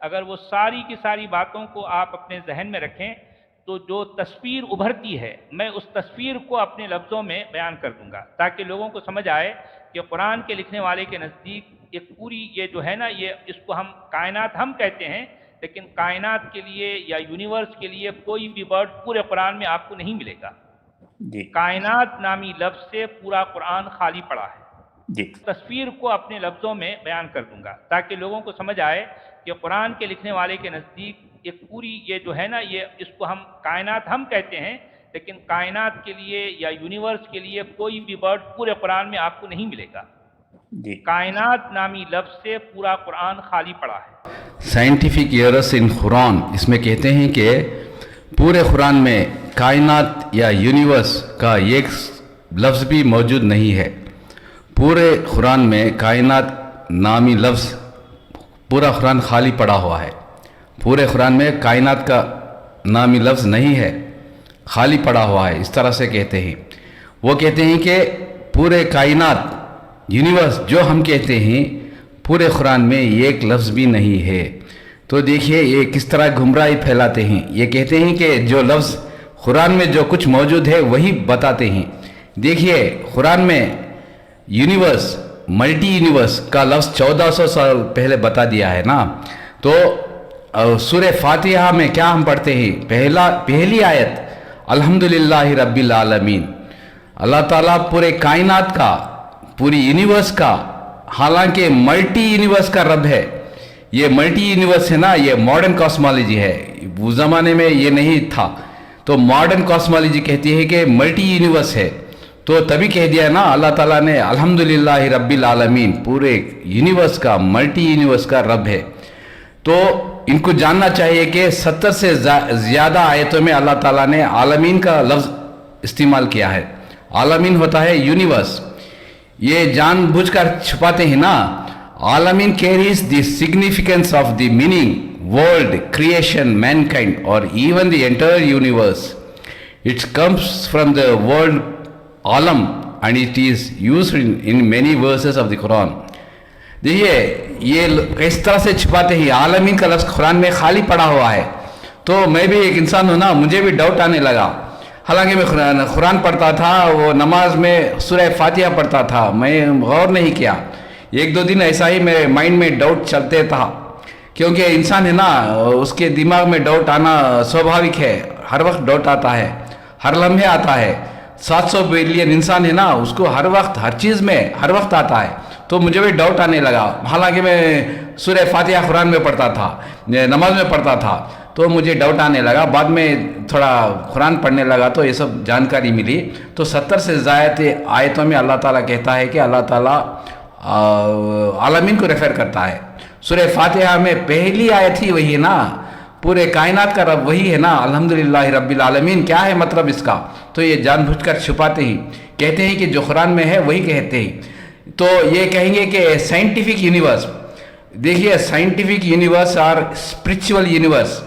اگر وہ ساری کی ساری باتوں کو آپ اپنے ذہن میں رکھیں تو جو تصویر ابھرتی ہے میں اس تصویر کو اپنے لفظوں میں بیان کر دوں گا تاکہ لوگوں کو سمجھ آئے کہ قرآن کے لکھنے والے کے نزدیک ایک پوری یہ جو ہے نا یہ اس کو ہم کائنات ہم کہتے ہیں، لیکن کائنات کے لیے یا یونیورس کے لیے کوئی بھی ورڈ پورے قرآن میں آپ کو نہیں ملے گا۔ جی کائنات نامی لفظ سے پورا قرآن خالی پڑا ہے۔ جی تصویر کو اپنے لفظوں میں بیان کر دوں گا تاکہ لوگوں کو سمجھ آئے کہ قرآن کے لکھنے والے کے نزدیک ایک پوری یہ جو ہے نا یہ اس کو ہم کائنات ہم کہتے ہیں، لیکن کائنات کے لیے یا یونیورس کے لیے کوئی بھی ورڈ پورے قرآن میں آپ کو نہیں ملے گا۔ جی کائنات نامی لفظ سے پورا قرآن خالی پڑا ہے۔ سائنٹیفک ایئرس ان قرآن، اس میں کہتے ہیں کہ پورے قرآن میں کائنات یا یونیورس کا ایک لفظ بھی موجود نہیں ہے۔ پورے قرآن میں کائنات نامی لفظ، پورا قرآن خالی پڑا ہوا ہے۔ پورے قرآن میں کائنات کا نامی لفظ نہیں ہے، خالی پڑا ہوا ہے، اس طرح سے کہتے ہیں۔ وہ کہتے ہیں کہ پورے کائنات یونیورس جو ہم کہتے ہیں پورے قرآن میں ایک لفظ بھی نہیں ہے۔ تو دیکھیے یہ کس طرح گمراہی پھیلاتے ہیں۔ یہ کہتے ہیں کہ جو لفظ قرآن میں جو کچھ موجود ہے وہی بتاتے ہیں۔ دیکھیے قرآن میں یونیورس، ملٹی یونیورس کا لفظ 1400 سال پہلے بتا دیا ہے نا۔ تو سورہ فاتحہ میں کیا ہم پڑھتے ہیں؟ پہلی آیت الحمدللہ رب العالمین، اللہ تعالیٰ پورے کائنات کا، پوری یونیورس کا، حالانکہ ملٹی یونیورس کا رب ہے۔ یہ ملٹی یونیورس ہے نا، یہ ماڈرن کاسمالوجی ہے، اس زمانے میں یہ نہیں تھا۔ تو ماڈرن کاسمالوجی کہتی ہے کہ ملٹی یونیورس ہے، تو تبھی کہہ دیا نا اللہ تعالیٰ نے الحمدللہ رب العالمین، پورے یونیورس کا، ملٹی یونیورس کا رب ہے۔ تو ان کو جاننا چاہیے کہ 70 سے زیادہ آیتوں میں اللہ تعالیٰ نے عالمین کا لفظ استعمال کیا ہے۔ عالمین ہوتا ہے یونیورس، یہ جان بوجھ کر چھپاتے ہیں نا۔ عالمین carries the significance of the meaning, world, creation, mankind, or even the entire universe. It comes from the word alam and it is used in many verses of the Quran. دیکھیے یہ اس طرح سے چھپاتے ہیں، عالمین کا لفظ قرآن میں خالی پڑا ہوا ہے۔ تو میں بھی ایک انسان ہوں نا، مجھے بھی ڈاؤٹ آنے لگا، حالانکہ میں قرآن پڑھتا تھا، وہ نماز میں سورہ فاتحہ پڑھتا تھا، میں غور نہیں کیا۔ ایک دو دن ایسا ہی میرے مائنڈ میں ڈاؤٹ چلتے تھا، کیونکہ انسان ہے نا، اس کے دماغ میں ڈاؤٹ آنا سوبھاوک ہے، ہر وقت ڈاؤٹ آتا ہے، ہر لمحے آتا ہے۔ 700 بلین انسان ہے نا، اس کو ہر وقت، ہر چیز میں ہر وقت آتا ہے۔ تو مجھے بھی ڈاؤٹ آنے لگا، حالانکہ میں سورہ فاتحہ قرآن میں پڑھتا تھا، نماز میں پڑھتا تھا، تو مجھے ڈاؤٹ آنے لگا۔ بعد میں تھوڑا قرآن پڑھنے لگا تو یہ سب جانکاری ملی۔ تو 70 سے زائد آیتوں میں اللہ تعالیٰ کہتا ہے کہ اللہ تعالیٰ عالمین کو ریفر کرتا ہے۔ سورہ فاتحہ میں پہلی آیت ہی وہی ہے نا، پورے کائنات کا رب وہی ہے نا، الحمدللہ رب العالمین۔ کیا ہے مطلب اس کا؟ تو یہ جان بوجھ کر چھپاتے ہیں، کہتے ہیں کہ جو قرآن میں ہے وہی کہتے ہیں۔ تو یہ کہیں گے کہ سائنٹیفک یونیورس، دیکھیے سائنٹیفک یونیورس اور اسپرچول یونیورس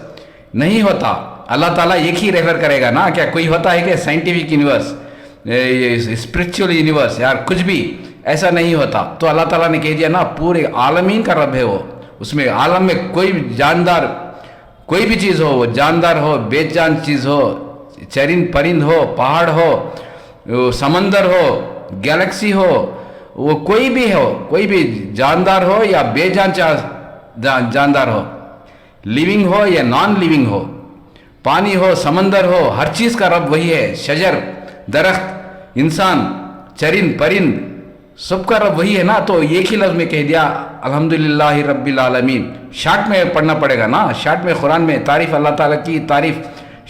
نہیں ہوتا۔ اللہ تعالیٰ ایک ہی ریفر کرے گا نا، کیا کوئی ہوتا ہے کہ سائنٹیفک یونیورس، اسپرچول یونیورس، یار کچھ بھی ایسا نہیں ہوتا۔ تو اللہ تعالیٰ نے کہہ دیا نا پورے عالمین کا رب ہے وہ، اس میں عالم میں کوئی جاندار، کوئی بھی چیز ہو، وہ جاندار ہو، بے جان چیز ہو، چرند پرند ہو، پہاڑ ہو، سمندر ہو، گیلیکسی ہو، وہ کوئی بھی ہو، کوئی بھی جاندار ہو یا بے جان جاندار ہو، لیونگ ہو یا نان لیونگ ہو، پانی ہو، سمندر ہو، ہر چیز کا رب وہی ہے۔ شجر، درخت، انسان، چرند پرند، سب کا رب وہی ہے نا۔ تو ایک ہی لفظ میں کہہ دیا الحمدللہ رب العالمین۔ شارٹ میں پڑھنا پڑے گا نا، شارٹ میں قرآن میں تعریف، اللہ تعالیٰ کی تعریف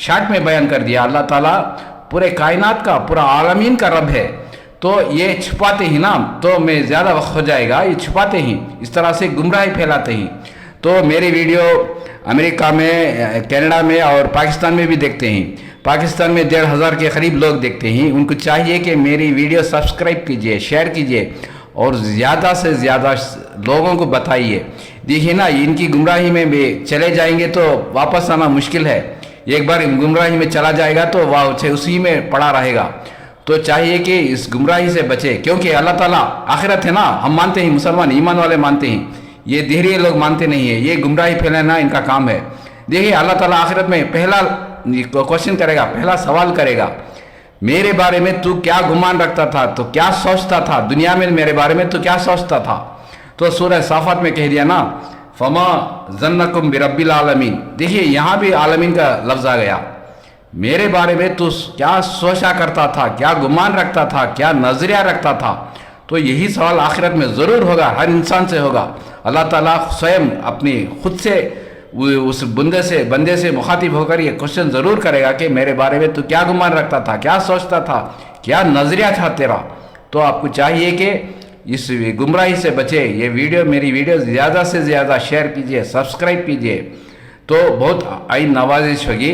شارٹ میں بیان کر دیا۔ اللہ تعالیٰ پورے کائنات کا، پورا عالمین کا رب ہے۔ تو یہ چھپاتے ہیں نا، تو میں زیادہ وقت ہو جائے گا، یہ چھپاتے ہیں، اس طرح سے گمراہی پھیلاتے ہیں۔ تو میری ویڈیو امریکہ میں، کینیڈا میں اور پاکستان میں بھی دیکھتے ہیں۔ پاکستان میں 1500 کے قریب لوگ دیکھتے ہیں۔ ان کو چاہیے کہ میری ویڈیو سبسکرائب کیجئے، شیئر کیجئے اور زیادہ سے زیادہ لوگوں کو بتائیے۔ دیکھیے نا، ان کی گمراہی میں بھی چلے جائیں گے تو واپس آنا مشکل ہے۔ ایک بار گمراہی میں چلا جائے گا تو وہ اسی میں پڑا رہے گا۔ تو چاہیے کہ اس گمراہی سے بچے، کیونکہ اللہ تعالیٰ آخرت ہے نا، ہم مانتے ہیں، مسلمان ایمان والے مانتے ہیں یہ دہریے لوگ مانتے نہیں ہیں, یہ گمراہی پھیلانا ان کا کام ہے. دیکھیے اللہ تعالیٰ آخرت میں پہلا کوشچن کرے گا, پہلا سوال کرے گا, میرے بارے میں تو کیا گمان رکھتا تھا, تو کیا سوچتا تھا دنیا میں میرے بارے میں تو کیا سوچتا تھا. تو سورہ صافات میں کہہ دیا نا, فما ظنکم برب العالمین. دیکھیے یہاں بھی عالمین کا لفظ آ گیا. میرے بارے میں تو کیا سوچا کرتا تھا, کیا گمان رکھتا تھا, کیا نظریہ رکھتا تھا. تو یہی سوال آخرت میں ضرور ہوگا, ہر انسان سے ہوگا. اللہ تعالیٰ سوئم اپنی خود سے اس بندے سے مخاطب ہو کر یہ کوشچن ضرور کرے گا کہ میرے بارے میں تو کیا گمان رکھتا تھا, کیا سوچتا تھا, کیا نظریہ تھا تیرا. تو آپ کو چاہیے کہ اس گمراہی سے بچے. یہ میری ویڈیو زیادہ سے زیادہ شیئر کیجئے, سبسکرائب کیجئے, تو بہت آئین نوازش ہوگی.